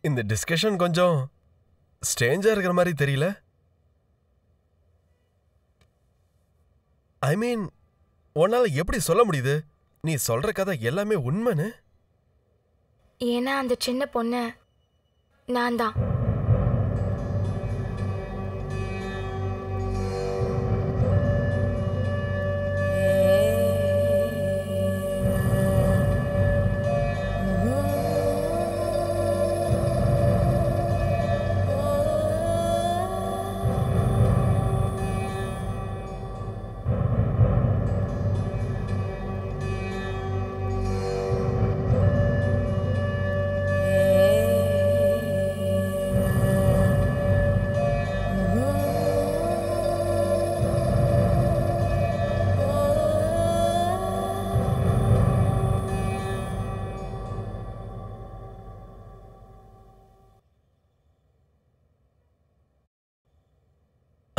இந்த டிஸ்கஷன் கொஞ்சம் ஸ்ட்ரேஞ்சா இருக்கிற மாதிரி தெரியல. ஐ மீன், உன்னால எப்படி சொல்ல முடியுது நீ சொல்ற கதை எல்லாமே உண்மைன்னு? ஏன்னா அந்த சின்ன பொண்ணு நான் தான்.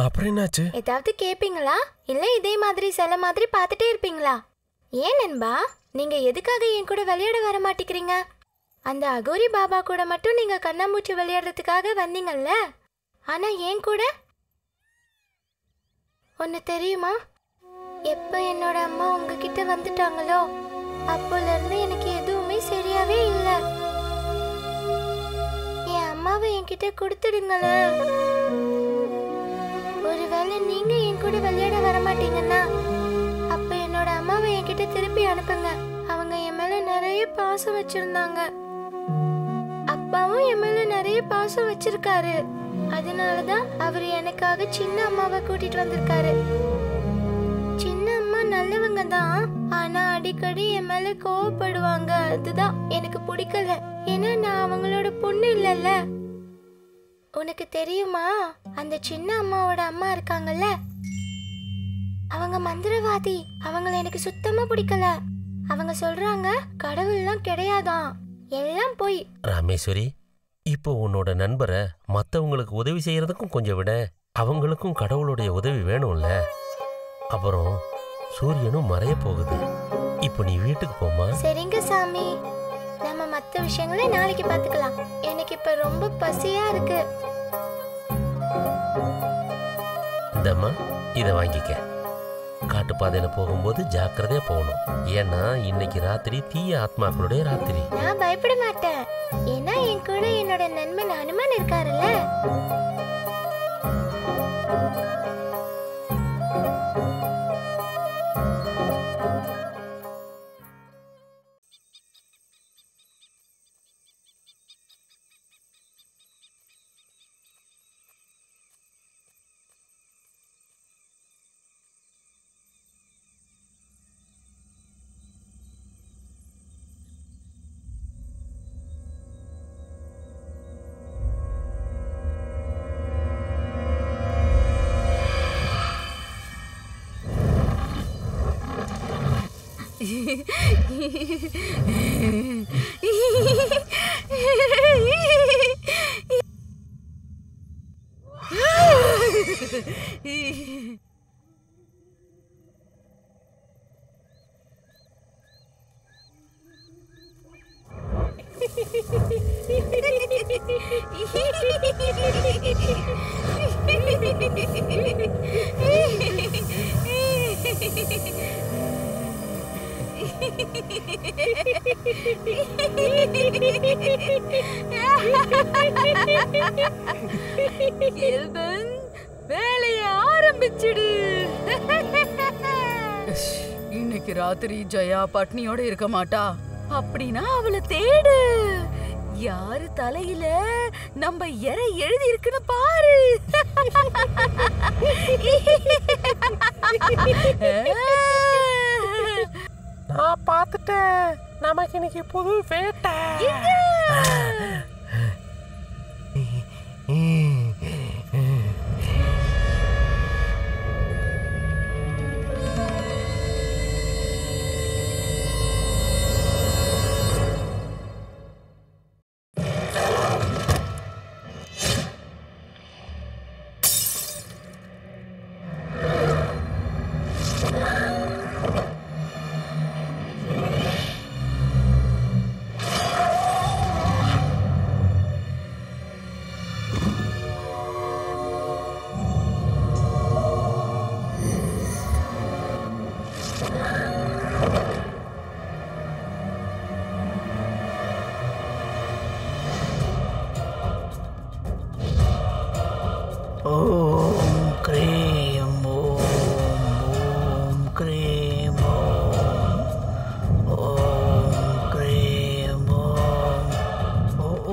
அப்புறம் என்னாச்சு? ஏதாவது கேப்பீங்களா இல்ல இதே மாதிரி சில மாதிரி பார்த்துட்டே இருப்பீங்களா? ஏன் நண்பா, நீங்க எதுக்காக என் கூட விளையாட வர மாட்டேங்கிறீங்க? அந்த அகோரி பாபா கூட மட்டும் நீங்க கண்ணாமூச்சி விளையாடுறதுக்காக வந்தீங்கல்ல, ஆனா ஏன் கூட ஒன்னு தெரியுமா? எப்ப என்னோட அம்மா உங்ககிட்ட வந்துட்டாங்களோ அப்போல இருந்து எனக்கு எதுவுமே சரியாவே இல்லை. என் அம்மாவை என்கிட்ட கொடுத்துடுங்களேன். ஒருவேளை நீங்க என் கூட விளையாட வர மாட்டீங்கன்னா அப்ப என்னோட அம்மாவை என்கிட்ட திருப்பி அனுப்புங்க. அவங்க என் மேல நிறைய பாசம் வச்சிருந்தாங்க. அப்பாவும் என் மேல நிறைய பாசம் வச்சிருக்காரு. அதனாலதான் அவர் எனக்காக சின்ன அம்மாவை கூட்டிட்டு வந்திருக்காரு. சின்ன அம்மா நல்லவங்க தான், ஆனா அடிக்கடி என் மேல கோவப்படுவாங்க. அதுதான் எனக்கு பிடிக்கல. ஏன்னா நான் அவங்களோட பொண்ணு இல்லைல்ல. உனக்கு தெரியுமா, அந்த சின்ன அம்மாவோட அம்மா இருக்காங்கல்ல, அவங்க மந்திரவாதி. அவங்கள எனக்கு சுத்தமா பிடிக்கல. அவங்க சொல்றாங்க கடவுள்லாம் கிடையாதான், எல்லாம் போய். ராமேஸ்வரி, இப்போ உன்னோட நண்பரை மற்றவங்களுக்கு உதவி செய்யறதுக்கும் கொஞ்சம் விட, அவங்களுக்கும் கடவுளுடைய உதவி வேணும்ல. அப்புறம் சூரியனும் மறைய போகுது. இப்போ நீ வீட்டுக்கு போமா? சரிங்க சாமி, நம்ம மற்ற விஷயங்களை நாளைக்கு பார்த்துக்கலாம். எனக்கு இப்ப ரொம்ப பசியா இருக்கு. இந்தம்மா, இதை வாங்கிக்க. காட்டுப்பாதையில போகும்போது ஜாக்கிரதையா போகணும். ஏன்னா இன்னைக்கு ராத்திரி தீய ஆத்மாக்களுடைய ராத்திரி. நான் பயப்பட மாட்டேன். ஏன்னா என் கூட என்னோட நண்பன் அனுமன் இருக்காருல்ல. வேலையை ஆரம்பிச்சிடு. இன்னைக்கு ராத்திரி ஜெயா பட்னியோட இருக்க மாட்டா. அப்படின்னா அவளை தேடு. யாரு தலையில நம்ம எரை எழுதி இருக்குன்னு பாரு. நான் பார்த்துட்டேன். நமக்கு இன்னைக்கு புது வேட்டை. ஓம் க்ரீம் ஓம் க்ரீம் ஓம் க்ரீம்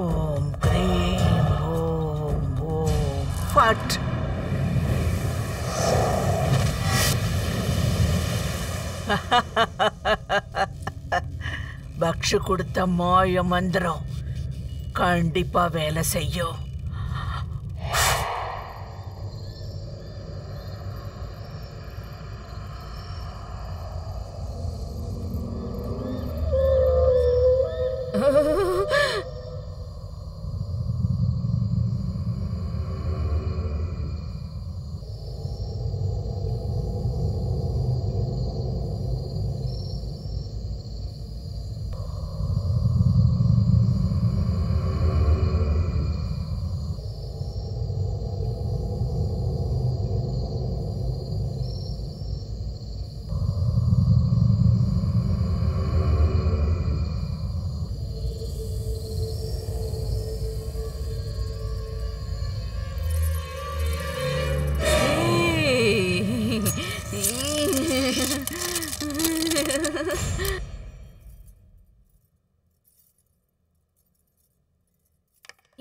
ஓம் க்ரீம் ஓம் ஃபட். பக்ஷு கொடுத்த மாய மந்திரம் கண்டிப்பா வேலை செய்யும்.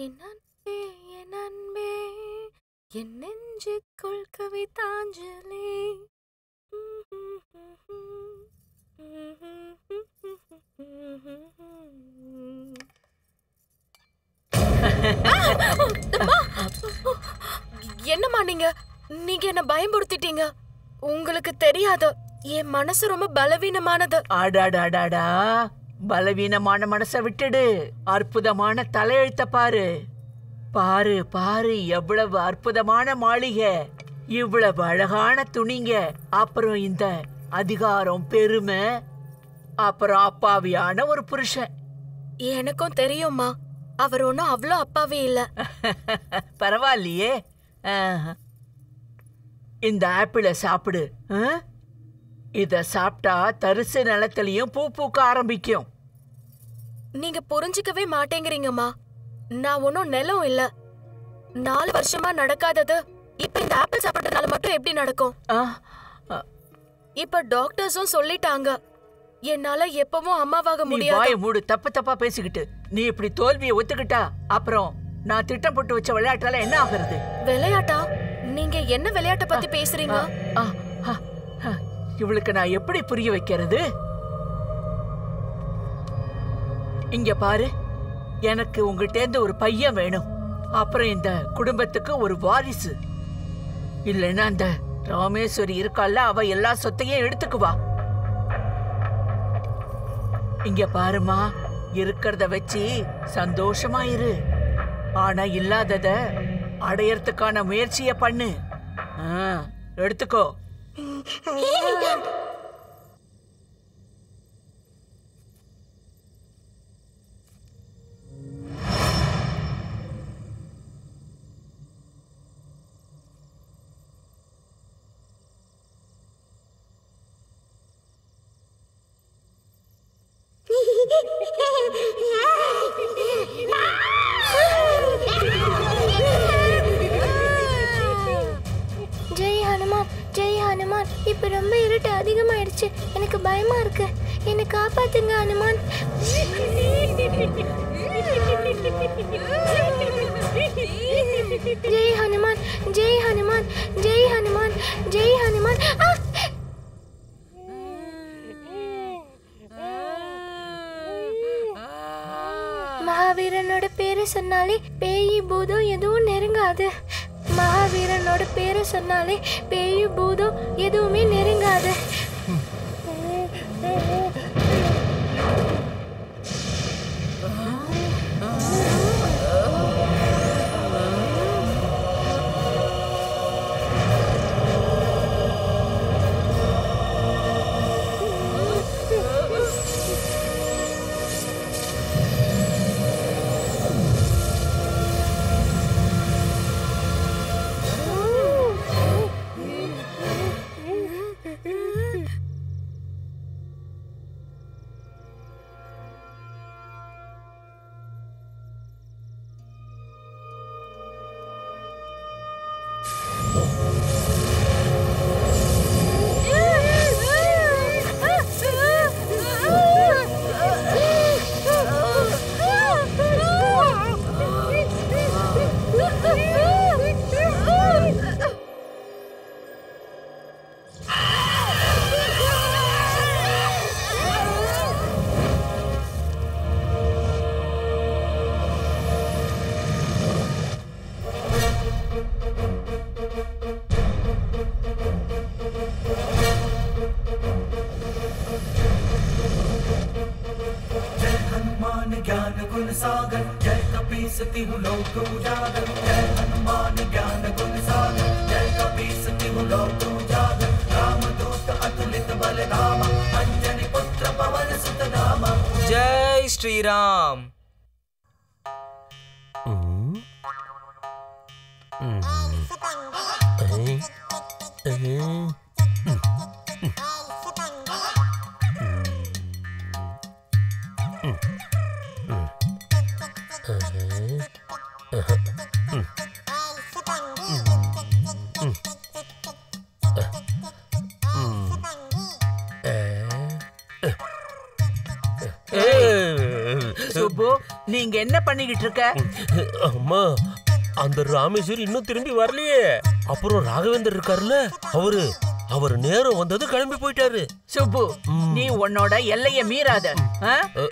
என் அன்பே என் நெஞ்சுக்குள் கவிதாஞ்சலி. என்னம்மா நீங்க நீங்க என்ன பயமுறுத்திட்டீங்க. உங்களுக்கு தெரியாது என் மனசு ரொம்ப பலவீனமானது. அடாடாடாடா, பலவீனமான மனசை விட்டுடு. அற்புதமான தலையெழுத்த பாரு. பாரு பாரு, எவ்வளவு அற்புதமான மாளிகை, இவ்வளவு அழகான துணிங்க, அப்புறம் இந்த அதிகாரம், பெருமை, அப்புறம் அப்பாவியான ஒரு புருஷன். எனக்கும் தெரியும்மா, அவர் ஒன்னும் அவ்வளோ அப்பாவே இல்ல. பரவாயில்லையே. இந்த ஆப்பிள சாப்பிடு. இத சாப்பிட்டா தரிசு நிலத்திலையும் பூ பூக்க ஆரம்பிக்கும். நீங்க புரிஞ்சுக்கவே மாட்டேங்கிறீங்கம்மா. நான் ஒன்னும் நிலம் இல்ல. 4 வருஷமா நடக்காதது இப்ப இந்த ஆப்பிள் சாப்பிட்டதால மட்டும் எப்படி நடக்கும்? இப்ப டாக்டர்ஸும் சொல்லிட்டாங்க என்னால எப்பவும் அம்மாவாக முடியாது. வாயை மூடு. தப்பு தப்பா பேசிக்கிட்டு நீ இப்படி தோல்வியை ஒத்துக்கிட்டா அப்புறம் நான் திட்டம் போட்டு வச்ச விளையாட்டால என்ன ஆகுறது? விளையாட்டா? நீங்க என்ன விளையாட்ட பத்தி பேசுறீங்க? இவளுக்கு நான் எப்படி புரிய வைக்கிறது? இங்க பாரு, எனக்கு உங்ககிட்ட ஒரு பையன் வேணும். அப்புறம் இந்த குடும்பத்துக்கு ஒரு வாரிசு. இல்லைன்னா அந்த ராமேஸ்வரி இருக்கால, அவ எல்லா சொத்தையும் எடுத்துக்குவா. இங்க பாருமா, இருக்கிறத வச்சு சந்தோஷமா இரு. ஆனா இல்லாதத அடையறதுக்கான முயற்சிய பண்ணு. எடுத்துக்கோ. ஜெய் ஹனுமான், ஜெய் ஹனுமான். இப்ப ரொம்ப இருட்டு அதிகமாயிடுச்சு, எனக்கு பயமா இருக்கு. என்னை காப்பாத்துங்க ஹனுமான். ஜெய் ஹனுமான், ஜெய் ஹனுமான், ஜெய் ஹனுமான், ஜெய் ஹனுமான். மகாவீரனோட பேரை சொன்னாலே பேயி பூதம் எதுவும் நெருங்காது. மகாவீரனோட பேரை சொன்னாலே பேயு பூதம் எதுவுமே நெருங்காது. गुण सागर जय कपीसति हूँ लोक उजागर जय हनुमान ज्ञान गुण सागर जय कपीसति हूँ लोक उजागर रामदूत अतुलित बल धामा अंजनी पुत्र पवन सुत नामा। जय श्री राम। சுப்பு, நீங்க என்ன பண்ணிக்கிட்டு இருக்க? அம்மா, அந்த ராமேஸ்வரி இன்னும் திரும்பி வரலையே. அப்புறம் ராகவேந்தர் இருக்காருல்ல, அவரு நேரம் வந்தது கிளம்பி போயிட்டாரு. சுப்பு, நீ உன்னோட எல்லைய மீறாத.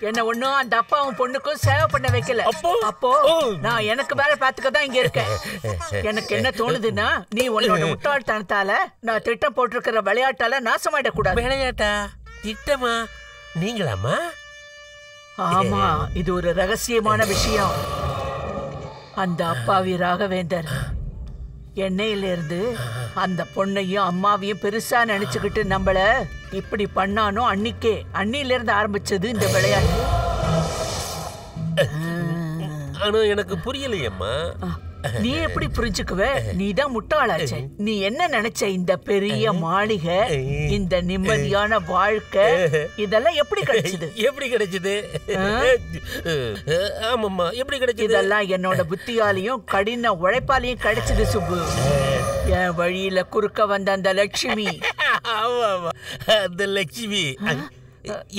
என்ன ஒண்ணும் அந்த அப்பாவும் பொண்ணுக்கும் சேவை பண்ண வைக்கல. அப்போ நான் எனக்கு வேலை பார்த்துக்க தான் இங்க இருக்கேன். எனக்கு என்ன தோணுதுன்னா, நீ உன்னோட முட்டாள்தனத்தால நான் திட்டம் போட்டிருக்கிற விளையாட்டால நாசமாயிடக்கூடாது. விளையாட்டா? திட்டமா? நீங்களாமா? ஆமா, இது ஒரு ரகசியமான விஷயம். அந்த அப்பாவி ராகவேந்தர் எண்ணெயில இருந்து அந்த பொண்ணையும் அம்மாவையும் பெருசா நினைச்சுக்கிட்டு நம்மள இப்படி பண்ணானோ அன்னில இருந்து ஆரம்பிச்சது இந்த விளையாட்டு. ஆனா எனக்கு புரியலையம்மா. நீ எப்படி புரிஞ்சுக்குவ? நீதான் முட்டாளாச்சே. நீ என்ன நினைச்ச? இந்த பெரிய மாளிகை, இந்த நிம்மதியான வாழ்க்கை, இதெல்லாம் எப்படி கிடைச்சது? எப்படி கிடைச்சது? ஆமாம்மா, எப்படி கிடைச்சது? இதெல்லாம் என்னோட புத்தியாலையும் கடின உழைப்பாலையும் கிடைச்சது சுப்பு. என் வழியில குறுக்க வந்த அந்த லட்சுமி. அந்த லட்சுமி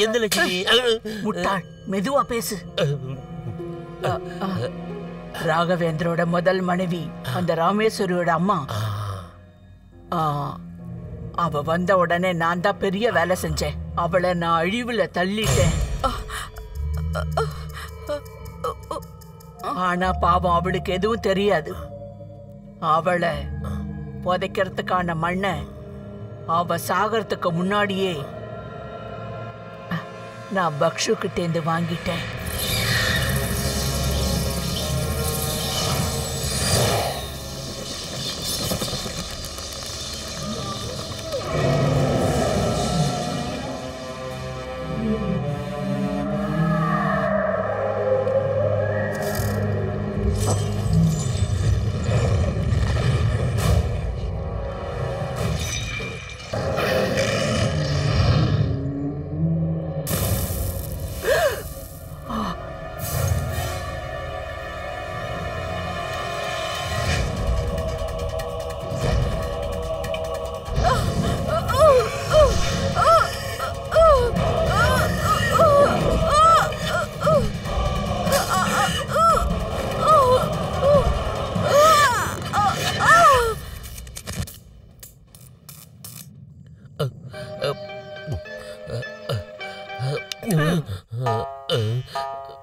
எந்த லட்சுமி? முட்டாள், மெதுவா பேசு. ராகவேந்திரோட முதல் மனைவி அந்த ராமேஸ்வரியோட அம்மா. அவ வந்த உடனே நான் தான் பெரிய வேலை செஞ்சேன். அவளை நான் அழிவுல தள்ளிட்டேன். ஆனா பாவம், அவளுக்கு எதுவும் தெரியாது. அவளை புதைக்கிறதுக்கான மண்ணை அவ சாகறதுக்கு முன்னாடியே நான் பக்ஷு கிட்டேந்து வாங்கிட்டேன்.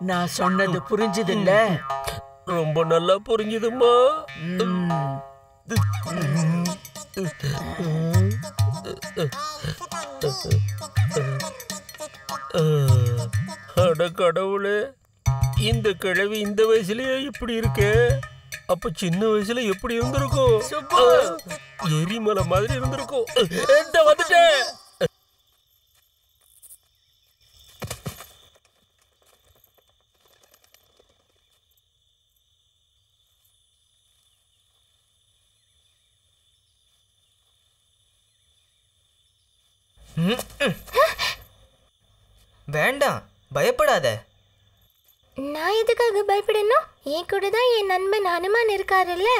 நான் சொன்னது புரிஞ்சுது இல்ல? ரொம்ப நல்லா புரிஞ்சுதுமா. அட கடவுளே, இந்த கிழவி இந்த வயசுலயே இப்படி இருக்கு. அப்ப சின்ன வயசுல எப்படி இருந்திருக்கும்? எரிமலை மாதிரி இருந்திருக்கும். வந்துட்டேன். வேண்டாம், பயப்படாத. நான் எதுக்காக பயப்படணும்? என் கூட தான் என் நண்பன் ஹனுமான் இருக்காருல்ல.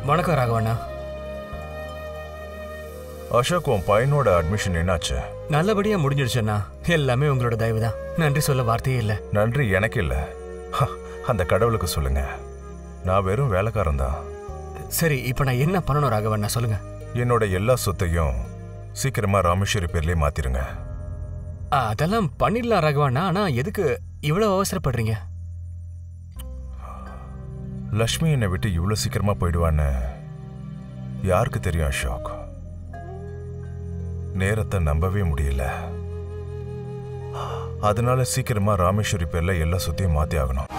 வணக்கம் ராகவண்ணா. அசோக், உன் பையனோட அட்மிஷன் என்னாச்சு? நல்லபடியா முடிஞ்சிடுச்சுண்ணா. எல்லாமே உங்களோட தயவு தான். நன்றி சொல்ல வார்த்தையே இல்லை. நன்றி எனக்கு இல்லை, அந்த கடவுளுக்கு சொல்லுங்க. நான் வெறும் வேலைக்காரன் தான். சரி, இப்போ நான் என்ன பண்ணணும் ராகவண்ணா சொல்லுங்க. என்னோட எல்லா சொத்தையும் சீக்கிரமா ராமேஸ்வரி பேர்லயே மாத்திருங்க. அதெல்லாம் பண்ணிடலாம் ராகவாண்ணா. ஆனா எதுக்கு இவ்வளவு அவசரப்படுறீங்க? லக்ஷ்மி என்னை விட்டு இவ்வளவு சீக்கிரமா போயிடுவான்னு யாருக்கு தெரியும் அசோக்? நேரத்தை நம்பவே முடியல. அதனால சீக்கிரமா ராமேஸ்வரி பேர்ல எல்லா சொத்தையும் மாத்தி ஆகணும்.